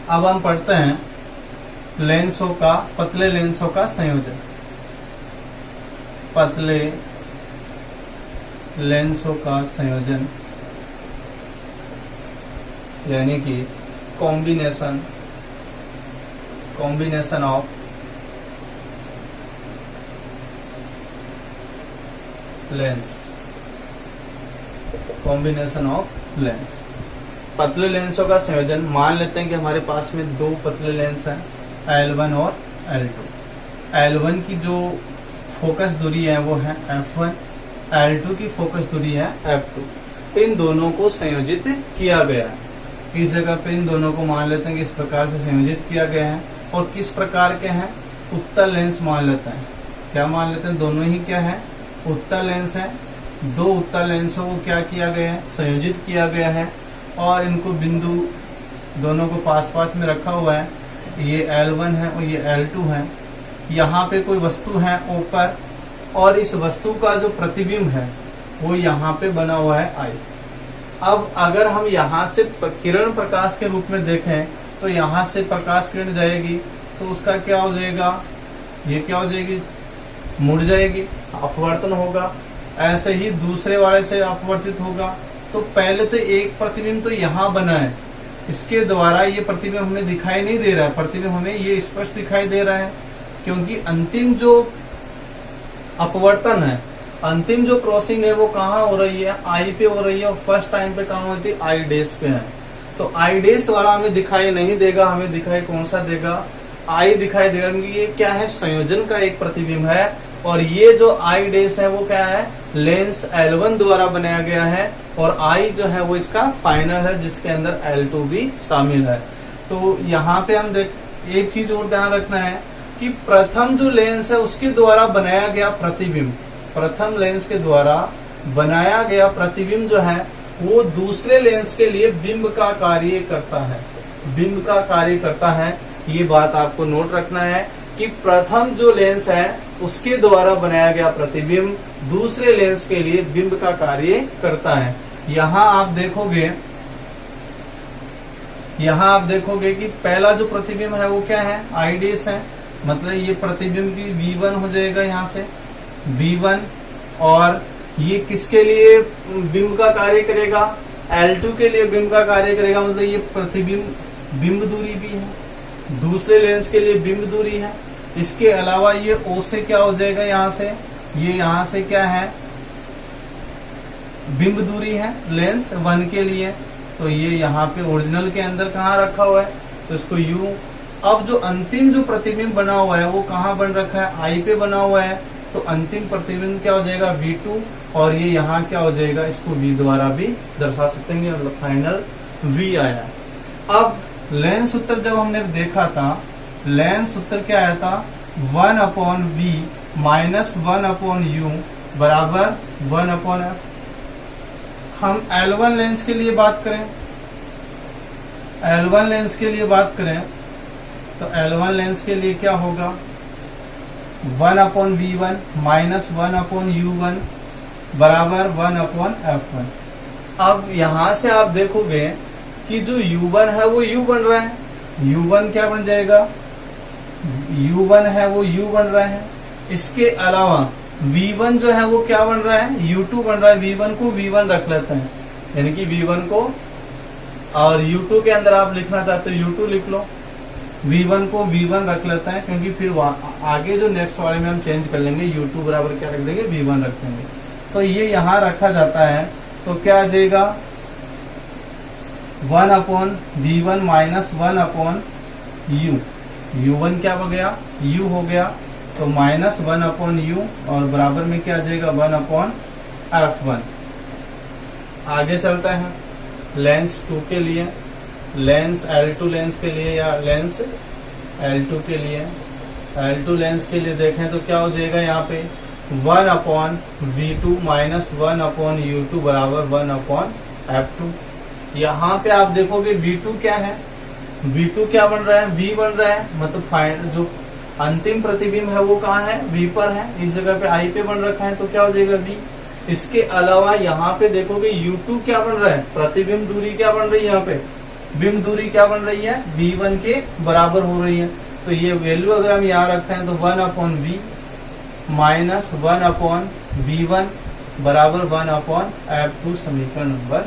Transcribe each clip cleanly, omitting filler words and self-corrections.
अब हम पढ़ते हैं लेंसों का, पतले लेंसों का संयोजन। पतले लेंसों का संयोजन यानी कि combination of lens. Combination of lens, पतले लेंसों का संयोजन। मान लेते हैं कि हमारे पास में दो पतले लेंस हैं, L1 और L2। L1 की जो फोकस दूरी है वो है f1, L2 की फोकस दूरी है f2। इन दोनों को संयोजित किया गया है। इस जगह पे इन दोनों को मान लेते हैं कि इस प्रकार से संयोजित किया गया है। और किस प्रकार के हैं? उत्तल लेंस मान लेते हैं। क्या मान लेते हैं? दोनों ही क्या है? उत्तल लेंस है। दो उत्तल लेंसों को क्या किया गया है? संयोजित किया गया है। और इनको बिंदु दोनों को पास पास में रखा हुआ है। ये L1 है और ये L2 है। यहाँ पे कोई वस्तु है ऊपर, और इस वस्तु का जो प्रतिबिंब है वो यहाँ पे बना हुआ है I। अब अगर हम यहाँ से किरण प्रकाश के रूप में देखें तो यहाँ से प्रकाश किरण जाएगी तो उसका क्या हो जाएगा? ये क्या हो जाएगी? मुड़ जाएगी, अपवर्तन होगा। ऐसे ही दूसरे वाले से अपवर्तित होगा। तो पहले तो एक प्रतिबिंब तो यहाँ बना है, इसके द्वारा ये प्रतिबिंब हमें दिखाई नहीं दे रहा है। प्रतिबिंब हमें ये स्पष्ट दिखाई दे रहा है क्योंकि अंतिम जो अपवर्तन है, अंतिम जो क्रॉसिंग है वो कहाँ हो रही है? आई पे हो रही है। और फर्स्ट टाइम पे कहाँ होती है? आई डैश पे है। तो आई डैश वाला हमें दिखाई नहीं देगा, हमें दिखाई कौन सा देगा? आई दिखाई देगा, क्योंकि ये क्या है? संयोजन का एक प्रतिबिंब है। और ये जो आई डैश है वो क्या है? लेंस L1 द्वारा बनाया गया है। और आई जो है वो इसका फाइनल है, जिसके अंदर L2 भी शामिल है। तो यहाँ पे हम एक चीज और ध्यान रखना है कि प्रथम जो लेंस है उसके द्वारा बनाया गया प्रतिबिंब, प्रथम लेंस के द्वारा बनाया गया प्रतिबिंब जो है वो दूसरे लेंस के लिए बिंब का कार्य करता है। बिंब का कार्य करता है, ये बात आपको नोट रखना है कि प्रथम जो लेंस है उसके द्वारा बनाया गया प्रतिबिंब दूसरे लेंस के लिए बिंब का कार्य करता है। यहाँ आप देखोगे कि पहला जो प्रतिबिंब है वो क्या है? आई डैश है। मतलब ये प्रतिबिंब की V1 हो जाएगा यहाँ से V1। और ये किसके लिए बिंब का कार्य करेगा? L2 के लिए बिंब का कार्य करेगा। मतलब ये प्रतिबिंब बिंब दूरी भी है, दूसरे लेंस के लिए बिंब दूरी है। इसके अलावा ये O से क्या हो जाएगा? यहाँ से ये यहाँ से क्या है? बिंब दूरी है लेंस 1 के लिए। तो ये यहाँ पे ओरिजिनल के अंदर कहाँ रखा हुआ है? तो इसको U। अब जो अंतिम जो प्रतिबिंब बना हुआ है वो कहाँ बन रखा है? आई पे बना हुआ है। तो अंतिम प्रतिबिंब क्या हो जाएगा? V2। और ये यहाँ क्या हो जाएगा? इसको V द्वारा भी दर्शा सकते हैं। मतलब फाइनल V आया। अब लेंस उत्तर जब हमने देखा था, लेंस उत्तर क्या आया था? 1/V माइनस 1/U बराबर 1/F। हम L1 लेंस के लिए बात करें, L1 लेंस के लिए बात करें तो L1 लेंस के लिए क्या होगा? 1/V1 माइनस 1/U1 बराबर 1/F1। अब यहां से आप देखोगे कि जो U1 है वो U बन रहा है। U1 क्या बन जाएगा? U1 है वो U बन रहा है। इसके अलावा V1 जो है वो क्या बन रहा है? U2 बन रहा है। V1 को V1 रख लेते हैं, यानी कि V1 को, और U2 के अंदर आप लिखना चाहते हो U2 लिख लो। V1 को V1 रख लेते हैं, क्योंकि फिर आगे जो नेक्स्ट वाले में हम चेंज कर लेंगे। U2 बराबर क्या रख देंगे? V1 रख देंगे। तो ये यहाँ रखा जाता है। तो क्या आ जाएगा? 1/V1 minus 1/U। U1 क्या हो गया? U हो गया। तो माइनस 1/U और बराबर में क्या आ जाएगा? 1/F1। आगे चलता है लेंस 2 के लिए, लेंस L2 लेंस के लिए, या लेंस L2 के लिए। L2 लेंस के लिए देखें तो क्या हो जाएगा? यहाँ पे 1/V2 माइनस 1/U2 बराबर 1/F2। यहाँ पे आप देखोगे V2 क्या है? V2 क्या बन रहा है? V बन रहा है। मतलब फाइनल जो अंतिम प्रतिबिंब है वो कहाँ है? V पर है। इस जगह पे I पे बन रखा है, तो क्या हो जाएगा? V। इसके अलावा यहाँ पे देखोगे U2 क्या बन रहा है? प्रतिबिंब दूरी क्या बन रही है? यहाँ पे बिंब दूरी क्या बन रही है, v1 के बराबर हो रही है। तो ये वैल्यू अगर हम यहाँ रखते हैं तो 1/v माइनस 1/v1 बराबर 1/f2 समीकरण नंबर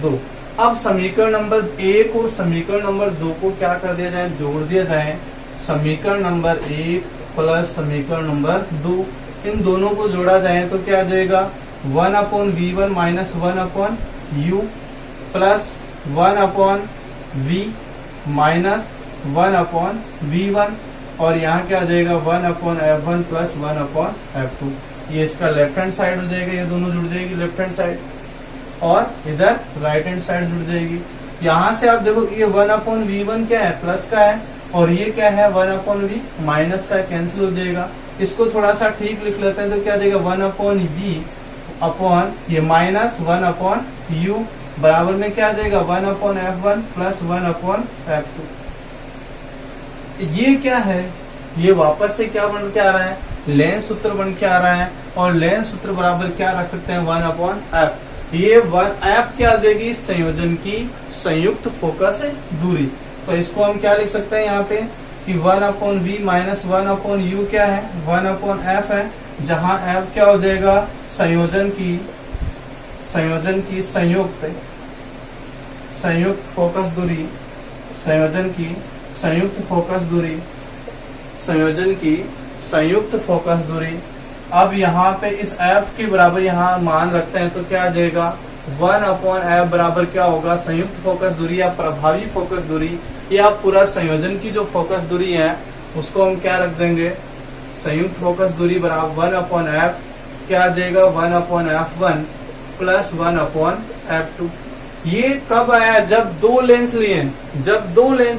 2। अब समीकरण नंबर 1 और समीकरण नंबर 2 को क्या कर दिया जाए, जोड़ दिया जाए। समीकरण नंबर 1 प्लस समीकरण नंबर 2, इन दोनों को जोड़ा जाए तो क्या आ जाएगा, 1/v1 minus 1/u plus 1/v minus 1/v1 और यहाँ क्या आ जाएगा 1/f1 प्लस 1/f2। ये इसका लेफ्ट हैंड साइड हो जाएगा, ये दोनों जुड़ जाएगी लेफ्ट हैंड साइड और इधर राइट हैंड साइड जुड़ जाएगी। यहाँ से आप देखो ये 1/v1 क्या है, प्लस का है और ये क्या है 1/v माइनस का, कैंसिल हो जाएगा। इसको थोड़ा सा ठीक लिख लेते हैं तो क्या आ जाएगा 1/v अपॉन ये माइनस 1/u बराबर में क्या आ जाएगा 1/f1 प्लस 1/f2। ये क्या है, ये वापस से क्या बन के आ रहा है, लेंस सूत्र बन के आ रहा है और लेंस सूत्र बराबर क्या रख सकते हैं 1/f। ये 1f क्या आ जाएगी, संयोजन की संयुक्त फोकस दूरी। तो इसको हम क्या लिख सकते हैं यहाँ पे कि 1/v माइनस 1/u क्या है 1/f है, जहां f क्या हो जाएगा संयोजन की संयुक्त फोकस दूरी, संयोजन की संयुक्त फोकस दूरी। अब यहाँ पे इस f के बराबर यहाँ मान रखते हैं तो क्या आ जाएगा 1/f बराबर क्या होगा, संयुक्त फोकस दूरी या प्रभावी फोकस दूरी या पूरा संयोजन की जो फोकस दूरी है उसको हम क्या रख देंगे, संयुक्त फोकस दूरी बराबर 1/f क्या आ जाएगा 1/f1 प्लस 1/f2। ये कब आया, जब दो लेंस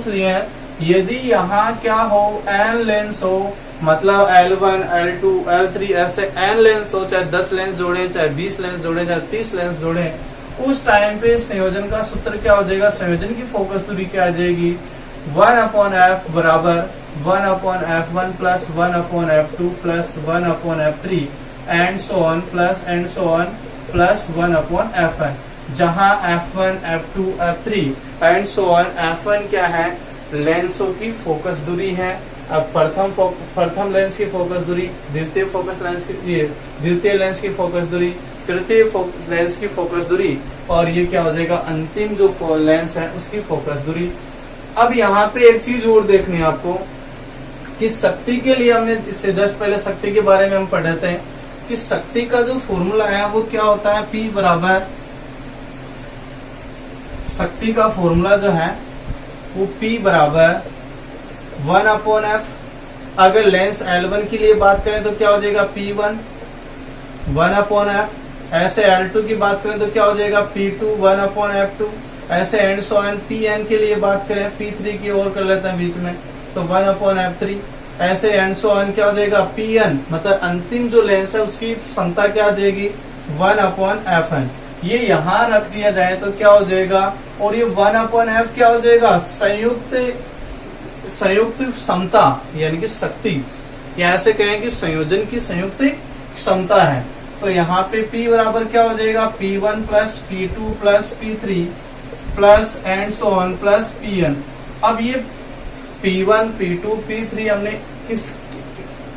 लिए हैं, यदि यहाँ क्या हो n लेंस हो, मतलब L1, L2, L3 ऐसे n लेंस हो, चाहे 10 लेंस जोड़े, चाहे 20 लेंस जोड़े, चाहे 30 लेंस जोड़े, उस टाइम पे संयोजन का सूत्र क्या हो जाएगा, संयोजन की फोकस दूरी क्या आ जाएगी 1/f बराबर 1/f1 plus 1/f2 plus 1/f3 and so on plus 1/fn, जहां f1, f2, f3 and so on. f1 क्या है, लेंसों की फोकस दूरी है। अब प्रथम लेंस की फोकस दूरी, द्वितीय लेंस की फोकस दूरी, तृतीय लेंस की फोकस दूरी और ये क्या हो जाएगा अंतिम जो लेंस है उसकी फोकस दूरी। अब यहाँ पे एक चीज और देखनी है आपको कि शक्ति के लिए हमने इससे जस्ट पहले शक्ति के बारे में हम पढ़े थे कि शक्ति का जो फॉर्मूला है वो क्या होता है, P बराबर, शक्ति का फॉर्मूला जो है वो P बराबर 1/f। अगर लेंस L1 के लिए बात करें तो क्या हो जाएगा P1 1/f, ऐसे L2 की बात करें तो क्या हो जाएगा P2 1/f2, ऐसे एंड सो ऑन। Pn के लिए बात करें, P3 की ओर कर लेते हैं बीच में तो 1/f3, ऐसे एंड सो ऑन क्या हो जाएगा Pn, मतलब अंतिम जो लेंस है उसकी क्षमता क्या आ जाएगी 1/fn। ये यहाँ रख दिया जाए तो क्या हो जाएगा, और ये 1/f क्या हो जाएगा संयुक्त क्षमता यानी कि शक्ति, या ऐसे कहें कि संयोजन की संयुक्त क्षमता है। तो यहाँ पे P बराबर क्या हो जाएगा P1 plus P2 plus P3 plus and so on plus Pn। अब ये P1, P2, P3 हमने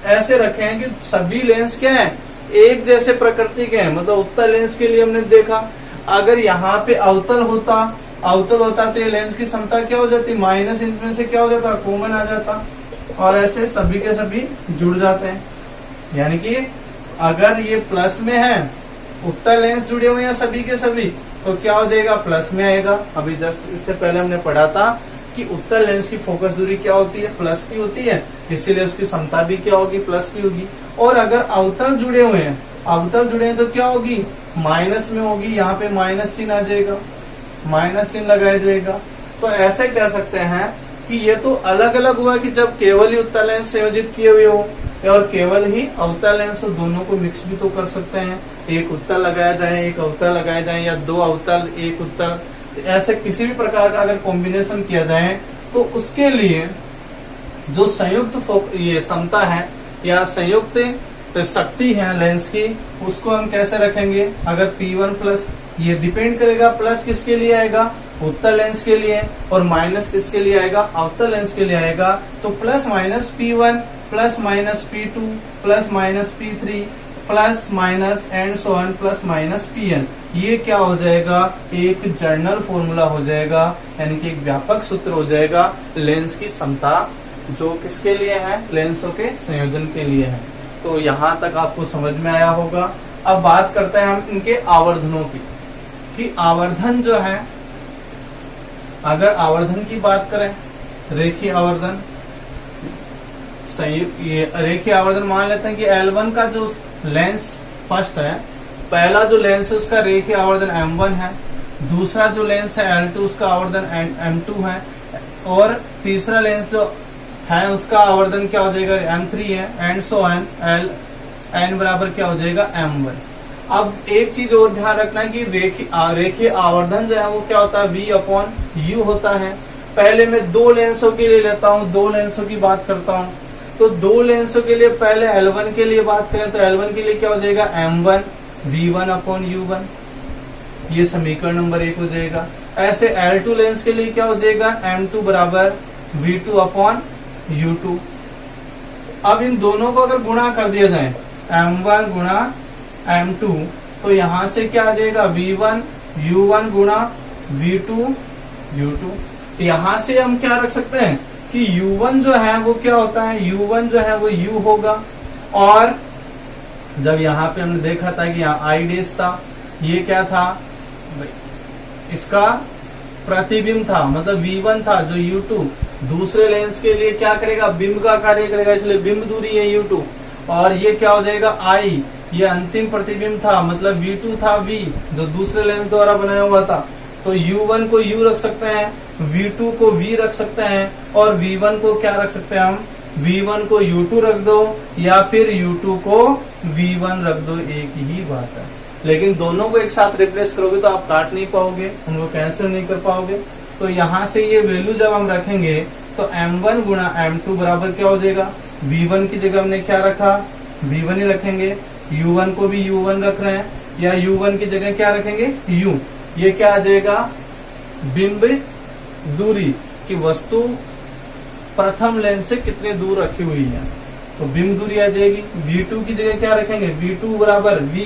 ऐसे रखे हैं कि सभी लेंस क्या है एक जैसे प्रकृति के हैं, मतलब उत्तल लेंस के लिए हमने देखा अगर यहाँ पे अवतल होता तो ये लेंस की क्षमता क्या हो जाती, माइनस इनमें से क्या हो जाता कॉमन आ जाता और ऐसे सभी के सभी जुड़ जाते हैं। यानी कि अगर ये प्लस में है, उत्तल लेंस जुड़े हुए हैं सभी के सभी, तो क्या हो जाएगा प्लस में आएगा। अभी जस्ट इससे पहले हमने पढ़ा था कि उत्तल लेंस की फोकस दूरी क्या होती है, प्लस की होती है, इसीलिए उसकी क्षमता भी क्या होगी प्लस की होगी। और अगर अवतल जुड़े हुए हैं तो क्या होगी माइनस में होगी, यहाँ पे माइनस चिन्ह आ जाएगा, माइनस चिन्ह लगाया जाएगा। तो ऐसे कह सकते हैं कि ये तो अलग अलग हुआ कि जब केवल ही उत्तल लेंस संयोजित किए हुए हो और केवल ही अवतल लेंस, तो दोनों को मिक्स भी तो कर सकते हैं, एक उत्तल लगाया जाए एक अवतल लगाया जाए, या दो अवतल एक उत्तल, ऐसे किसी भी प्रकार का अगर कॉम्बिनेशन किया जाए तो उसके लिए जो संयुक्त ये क्षमता है या संयुक्त शक्ति है लेंस की, उसको हम कैसे रखेंगे। अगर P1 प्लस, ये डिपेंड करेगा प्लस किसके लिए आएगा, उत्तल लेंस के लिए और माइनस किसके लिए आएगा, अवतल लेंस के लिए आएगा। तो plus minus P1 plus minus P2 plus minus P3 plus minus and so on plus minus Pn, ये क्या हो जाएगा, एक जनरल फॉर्मूला हो जाएगा, यानी कि एक व्यापक सूत्र हो जाएगा लेंस की समता, जो किसके लिए है, लेंसों के संयोजन के लिए है। तो यहाँ तक आपको समझ में आया होगा। अब बात करते हैं हम इनके आवर्धनों की, कि आवर्धन जो है, अगर आवर्धन की बात करें, रेखीय आवर्धन, ये रेखीय आवर्धन मान लेते हैं कि L1 का जो लेंस फर्स्ट है, पहला जो लेंस है उसका रेखीय आवर्धन M1 है, दूसरा जो लेंस है L2 उसका आवर्धन M2 है, और तीसरा लेंस जो है उसका आवर्धन क्या हो जाएगा, M3 है, एंड सो ऑन N बराबर क्या हो जाएगा, M1। अब एक चीज और ध्यान रखना है कि रेखीय आवर्धन जो है वो क्या होता है, V/U होता है। पहले मैं दो लेंसों के लिए लेता हूँ, दो लेंसों की बात करता हूँ, तो दो लेंसों के लिए पहले L1 के लिए बात करें तो L1 के लिए क्या हो जाएगा, M1 V1/U1, ये समीकरण नंबर 1 हो जाएगा। ऐसे L2 लेंस के लिए क्या हो जाएगा, M2 बराबर V2/U2। अब इन दोनों को अगर गुणा कर दिया जाए, M1 गुणा M2, तो यहां से क्या आ जाएगा, V1/U1 गुणा V2/U2। यहां से हम क्या रख सकते हैं कि U1 जो है वो क्या होता है, U1 जो है वो U होगा, और जब यहाँ पे हमने देखा था कि यहाँ I डैश था, ये क्या था, इसका प्रतिबिंब था, मतलब V1 था, जो U2 दूसरे लेंस के लिए क्या करेगा, बिंब का कार्य करेगा, इसलिए बिंब दूरी है U2, और ये क्या हो जाएगा I, ये अंतिम प्रतिबिंब था, मतलब V2 था V, जो दूसरे लेंस द्वारा बनाया हुआ था। तो U1 को U रख सकते हैं, V2 को V रख सकते हैं, और V1 को क्या रख सकते हैं हम, V1 को U2 रख दो, या फिर U2 को V1 रख दो, एक ही बात है। लेकिन दोनों को एक साथ रिप्लेस करोगे तो आप काट नहीं पाओगे, उनको कैंसिल नहीं कर पाओगे। तो यहाँ से ये वैल्यू जब हम रखेंगे तो M1 गुणा M2 बराबर क्या हो जाएगा, V1 की जगह हमने क्या रखा, V1 ही रखेंगे, U1 को भी U1 रख रहे हैं, या U1 की जगह क्या रखेंगे, U। ये क्या आ जाएगा, बिंब दूरी की वस्तु प्रथम लेंस से कितने दूर रखी हुई है, तो बिंब दूरी आ जाएगी। V2 की जगह क्या रखेंगे, V2 बराबर V,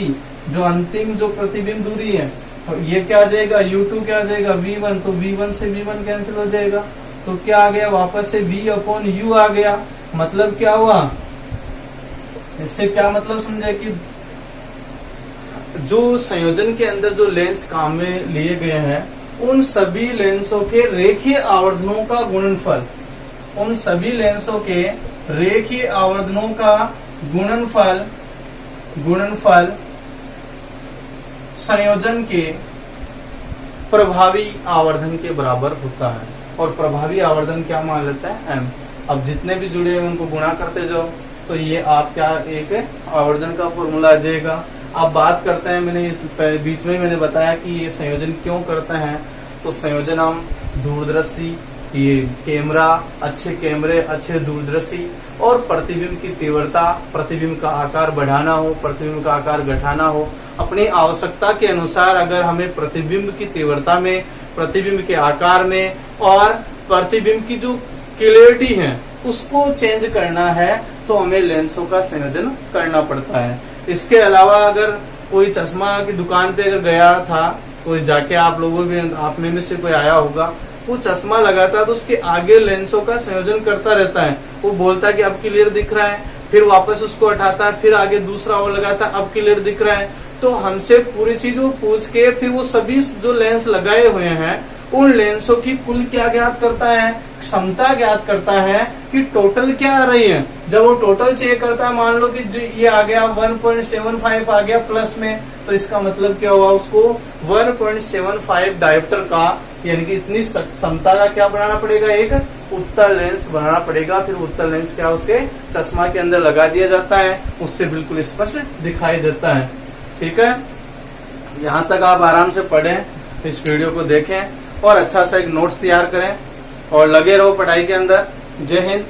जो अंतिम जो प्रतिबिंब दूरी है, तो ये क्या आ जाएगा, U2 क्या आ जाएगा, V1, तो V1 से V1 कैंसिल हो जाएगा, तो क्या आ गया, वापस से V/U आ गया। मतलब क्या हुआ, इससे क्या मतलब समझे कि जो संयोजन के अंदर जो लेंस काम में लिए गए हैं, उन सभी लेंसों के रेखीय आवर्धनों का गुणनफल, उन सभी लेंसों के रेखीय आवर्धनों का गुणनफल संयोजन के प्रभावी आवर्धन के बराबर होता है। और प्रभावी आवर्धन क्या मान लेता है, M। अब जितने भी जुड़े हैं उनको गुणा करते जाओ, तो ये आप क्या, एक आवर्धन का फॉर्मूला आ जाएगा। अब बात करते हैं, मैंने इस बीच में मैंने बताया कि ये संयोजन क्यों करते हैं। तो संयोजन हम दूरदर्शी, ये कैमरा, अच्छे कैमरे, अच्छे दूरदर्शी, और प्रतिबिंब की तीव्रता, प्रतिबिंब का आकार बढ़ाना हो, प्रतिबिंब का आकार घटाना हो, अपनी आवश्यकता के अनुसार अगर हमें प्रतिबिंब की तीव्रता में, प्रतिबिंब के आकार में, और प्रतिबिंब की जो क्लियरिटी है उसको चेंज करना है, तो हमें लेंसों का संयोजन करना पड़ता है। इसके अलावा अगर कोई चश्मा की दुकान पे अगर गया था, कोई जाके आप लोगों में, आप में से कोई आया होगा, वो चश्मा लगाता है तो उसके आगे लेंसों का संयोजन करता रहता है। वो बोलता है कि अब क्लियर दिख रहा है, फिर वापस उसको हटाता है, फिर आगे दूसरा और लगाता है, अब क्लियर दिख रहा है। तो हमसे पूरी चीज वो पूछ के फिर वो सभी जो लेंस लगाए हुए हैं उन लेंसों की कुल क्या ज्ञात करता है, क्षमता ज्ञात करता है कि टोटल क्या आ रही है। जब वो टोटल चेक करता है, मान लो कि ये आ गया 1.75 आ गया प्लस में, तो इसका मतलब क्या हुआ, उसको 1.75 डायोप्टर का, यानी कि इतनी क्षमता का क्या बनाना पड़ेगा, एक उत्तल लेंस बनाना पड़ेगा। फिर उत्तल लेंस क्या उसके चश्मा के अंदर लगा दिया जाता है, उससे बिल्कुल स्पष्ट दिखाई देता है। ठीक है, यहाँ तक आप आराम से पढ़ें, इस वीडियो को देखें और अच्छा सा एक नोट्स तैयार करें और लगे रहो पढ़ाई के अंदर। जय हिंद।